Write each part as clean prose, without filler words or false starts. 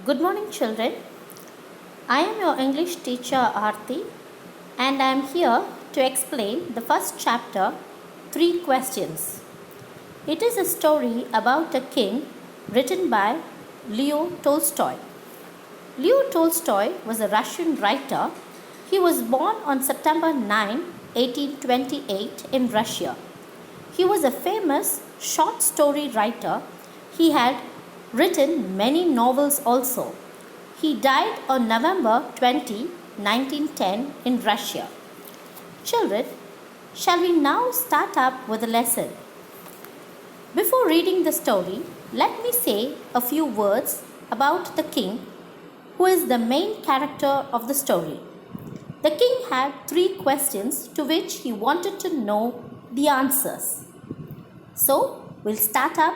Good morning, children. I am your English teacher Aarti, and I am here to explain the first chapter, Three Questions. It is a story about a king written by Leo Tolstoy. Leo Tolstoy was a Russian writer. He was born on September 9, 1828, in Russia. He was a famous short story writer. He had written many novels also. He died on November 20, 1910, in Russia. Children, shall we now start up with the lesson? Before reading the story, let me say a few words about the king, who is the main character of the story. The king had three questions to which he wanted to know the answers. So, we'll start up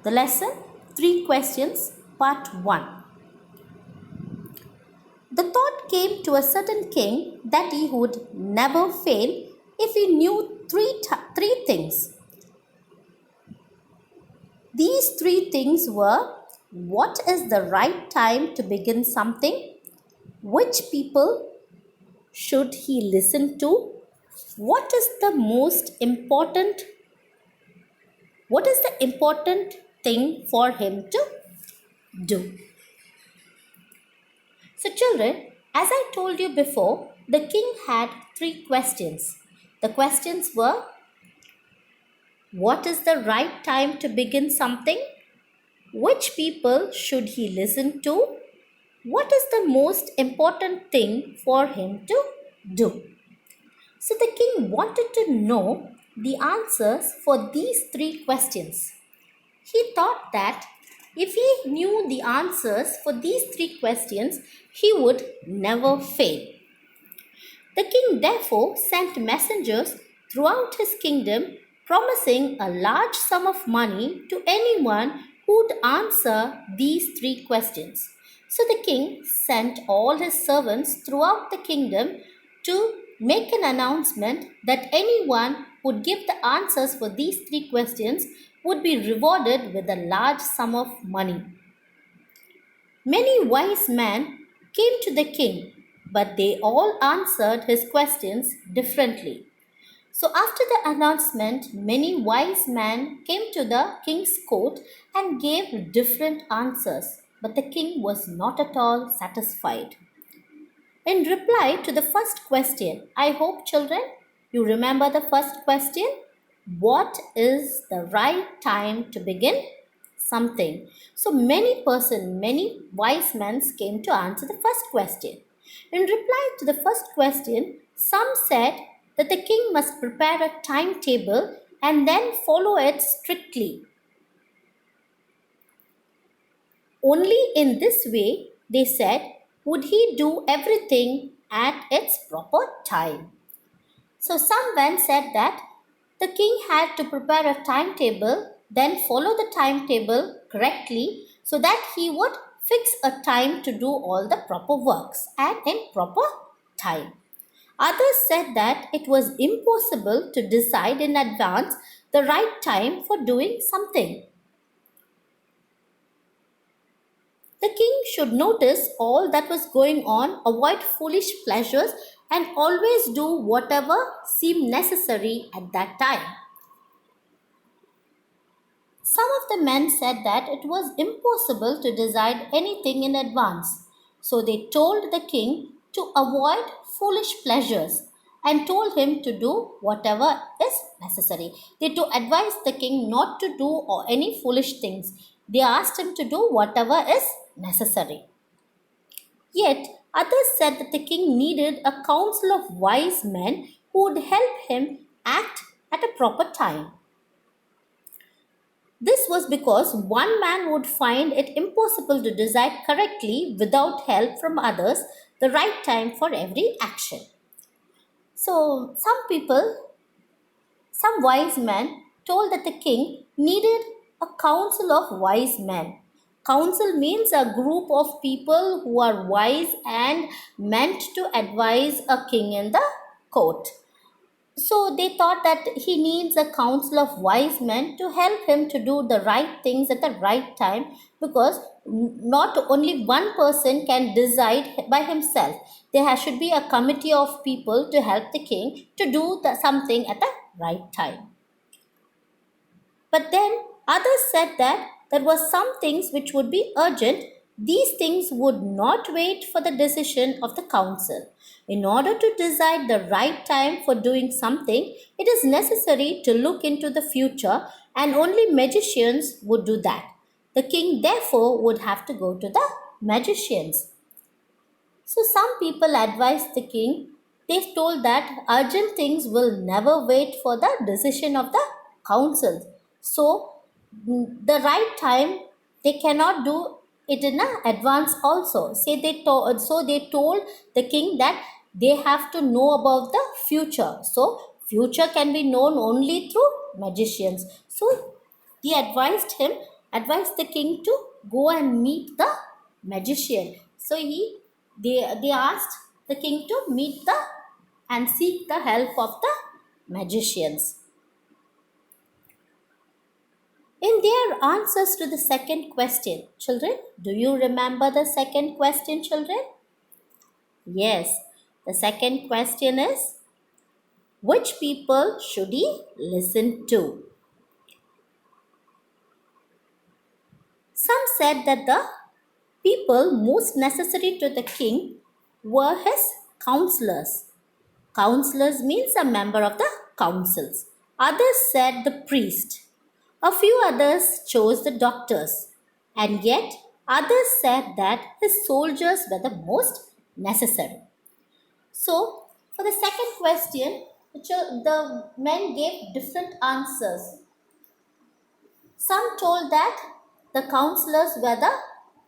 the lesson, Three Questions, Part 1. The thought came to a certain king that he would never fail if he knew three things. These three things were: what is the right time to begin something? Which people should he listen to? What is the important thing for him to do? So, children, as I told you before, the king had three questions. The questions were: what is the right time to begin something? Which people should he listen to? What is the most important thing for him to do? So the king wanted to know the answers for these three questions. He thought that if he knew the answers for these three questions, he would never fail. The king therefore sent messengers throughout his kingdom, promising a large sum of money to anyone who would answer these three questions. So the king sent all his servants throughout the kingdom to make an announcement that anyone who would give the answers for these three questions would be rewarded with a large sum of money. Many wise men came to the king, but they all answered his questions differently. So, after the announcement, many wise men came to the king's court and gave different answers, but the king was not at all satisfied. In reply to the first question, I hope, children, you remember the first question. What is the right time to begin something? So many wise men came to answer the first question. In reply to the first question, some said that the king must prepare a timetable and then follow it strictly. Only in this way, they said, would he do everything at its proper time. So some men said that the king had to prepare a timetable, then follow the timetable correctly so that he would fix a time to do all the proper works and in proper time. Others said that it was impossible to decide in advance the right time for doing something. The king should notice all that was going on, avoid foolish pleasures, and always do whatever seemed necessary at that time. Some of the men said that it was impossible to decide anything in advance, so they told the king to avoid foolish pleasures and told him to do whatever is necessary. They to advise the king not to do any foolish things. They asked him to do whatever is necessary. Yet others said that the king needed a council of wise men who would help him act at a proper time. This was because one man would find it impossible to decide correctly without help from others the right time for every action. So, some wise men told that the king needed a council of wise men. Council means a group of people who are wise and meant to advise a king in the court. So they thought that he needs a council of wise men to help him to do the right things at the right time, because not only one person can decide by himself. Should be a committee of people to help the king to do something at the right time. But then others said that there were some things which would be urgent. These things would not wait for the decision of the council. In order to decide the right time for doing something, it is necessary to look into the future, and only magicians would do that. The king, therefore, would have to go to the magicians. So some people advised the king. They told that urgent things will never wait for the decision of the council. So the right time they cannot do it in advance also. So they told the king that they have to know about the future. So future can be known only through magicians. So he advised the king to go and meet the magician. So they asked the king to meet the and seek the help of the magicians. In their answers to the second question, children, do you remember the second question, children? Yes, the second question is, which people should he listen to? Some said that the people most necessary to the king were his counselors. Counselors means a member of the councils. Others said the priest. A few others chose the doctors. And yet others said that his soldiers were the most necessary. So, for the second question, the men gave different answers. Some told that the counselors were the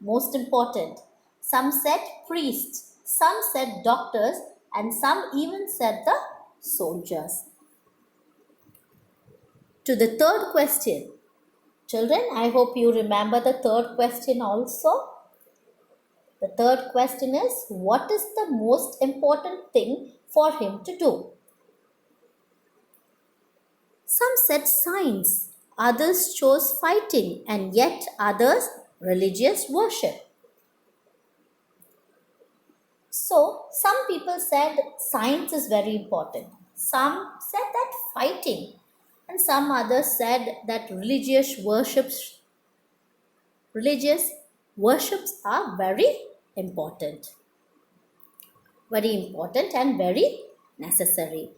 most important. Some said priests, some said doctors, and some even said the soldiers. To the third question. Children, I hope you remember the third question also. The third question is, what is the most important thing for him to do? Some said science, others chose fighting, and yet others religious worship. So, some people said science is very important. Some said that fighting, and some others said that religious worships are very important and very necessary.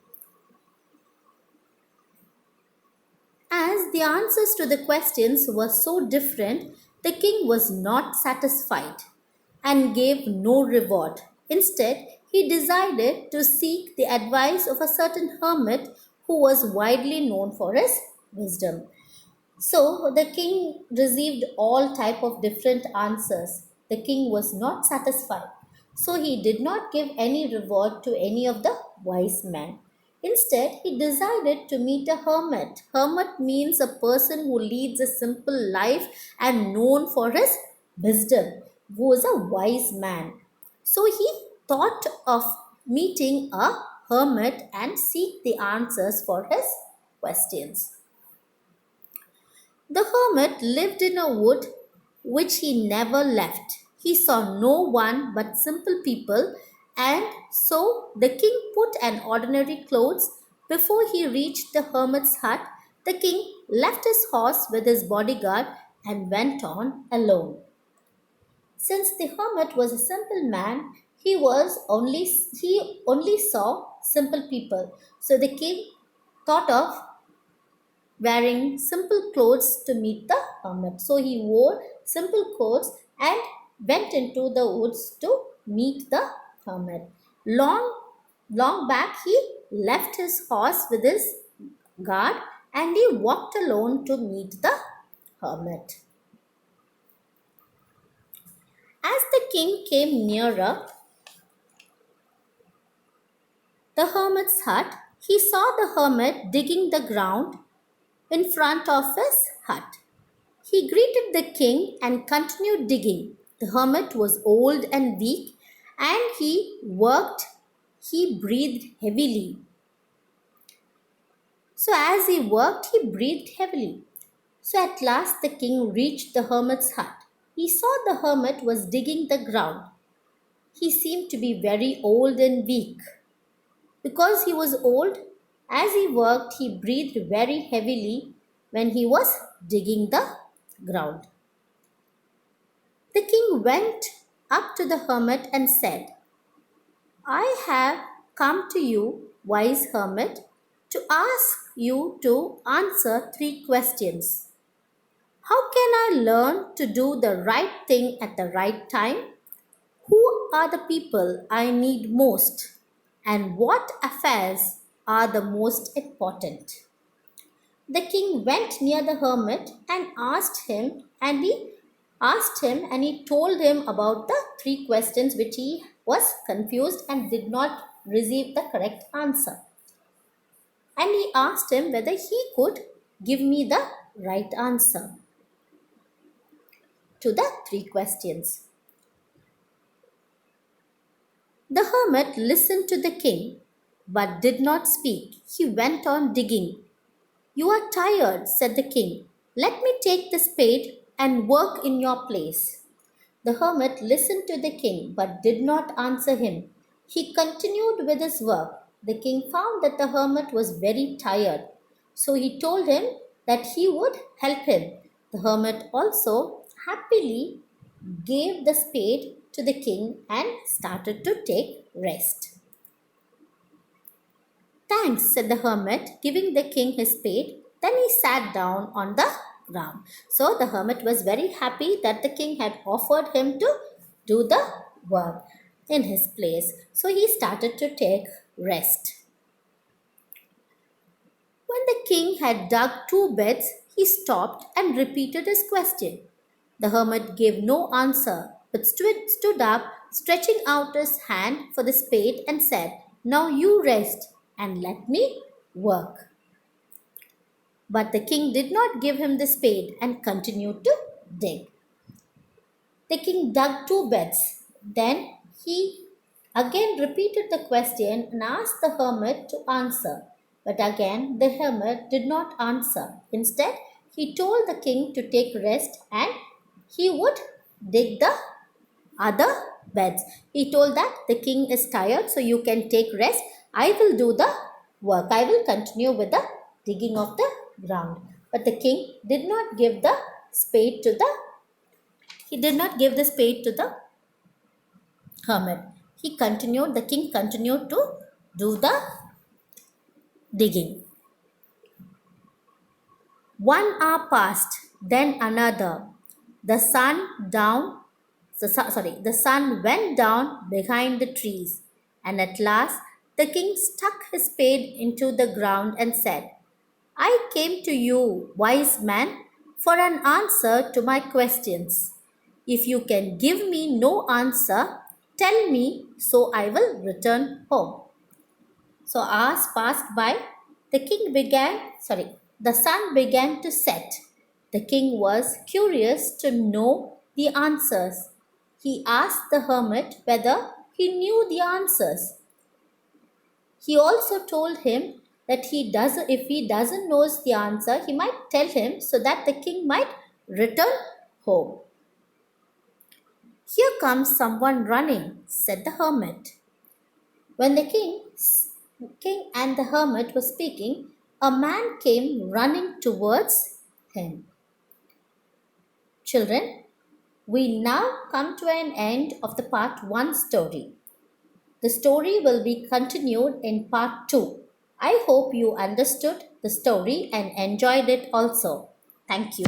As the answers to the questions were so different, the king was not satisfied and gave no reward. Instead, he decided to seek the advice of a certain hermit who was widely known for his wisdom. So the king received all type of different answers. The king was not satisfied. So he did not give any reward to any of the wise men. Instead, he decided to meet a hermit. Hermit means a person who leads a simple life and known for his wisdom, who is a wise man. So he thought of meeting a hermit and seek the answers for his questions. The hermit lived in a wood which he never left. He saw no one but simple people, and so the king put an ordinary clothes. Before he reached the hermit's hut, the king left his horse with his bodyguard and went on alone. Since the hermit was a simple man, he only saw simple people. So the king thought of wearing simple clothes to meet the hermit. So he wore simple clothes and went into the woods to meet the hermit. Long, long back, he left his horse with his guard and he walked alone to meet the hermit. As the king came nearer the hermit's hut, he saw the hermit digging the ground in front of his hut. He greeted the king and continued digging. The hermit was old and weak, and he breathed heavily. So as he worked, he breathed heavily. So at last the king reached the hermit's hut. He saw the hermit was digging the ground. He seemed to be very old and weak. Because he was old, as he worked, he breathed very heavily when he was digging the ground. The king went up to the hermit and said, I have come to you, wise hermit, to ask you to answer 3 questions. How can I learn to do the right thing at the right time? Who are the people I need most? And what affairs are the most important? The king went near the hermit and he told him about the 3 questions which he was confused and did not receive the correct answer. And he asked him whether he could give me the right answer to the 3 questions. The hermit listened to the king but did not speak. He went on digging. You are tired, said the king. Let me take the spade and work in your place. The hermit listened to the king but did not answer him. He continued with his work. The king found that the hermit was very tired, so he told him that he would help him. The hermit also happily gave the spade to the king and started to take rest. Thanks, said the hermit, giving the king his spade. Then he sat down on the ground. So the hermit was very happy that the king had offered him to do the work in his place. So he started to take rest. When the king had dug 2 beds, he stopped and repeated his question. The hermit gave no answer, but stood up, stretching out his hand for the spade, and said, Now you rest and let me work. But the king did not give him the spade and continued to dig. The king dug 2 beds. Then he again repeated the question and asked the hermit to answer. But again the hermit did not answer. Instead, he told the king to take rest and he would dig the other beds. He told that the king is tired, so you can take rest. I will do the work. I will continue with the digging of the ground. But the king did not give the spade to the hermit. The king continued to do the digging. 1 hour passed, then another. The sun went down behind the trees, and at last the king stuck his spade into the ground and said, I came to you, wise man, for an answer to my questions. If you can give me no answer, tell me, so I will return home. So hours passed by. The sun began to set. The king was curious to know the answers. He asked the hermit whether he knew the answers. He also told him that if he doesn't know the answer, he might tell him so that the king might return home. Here comes someone running, said the hermit. When the king and the hermit were speaking, a man came running towards him. Children, we now come to an end of the part 1 story. The story will be continued in part 2. I hope you understood the story and enjoyed it also. Thank you.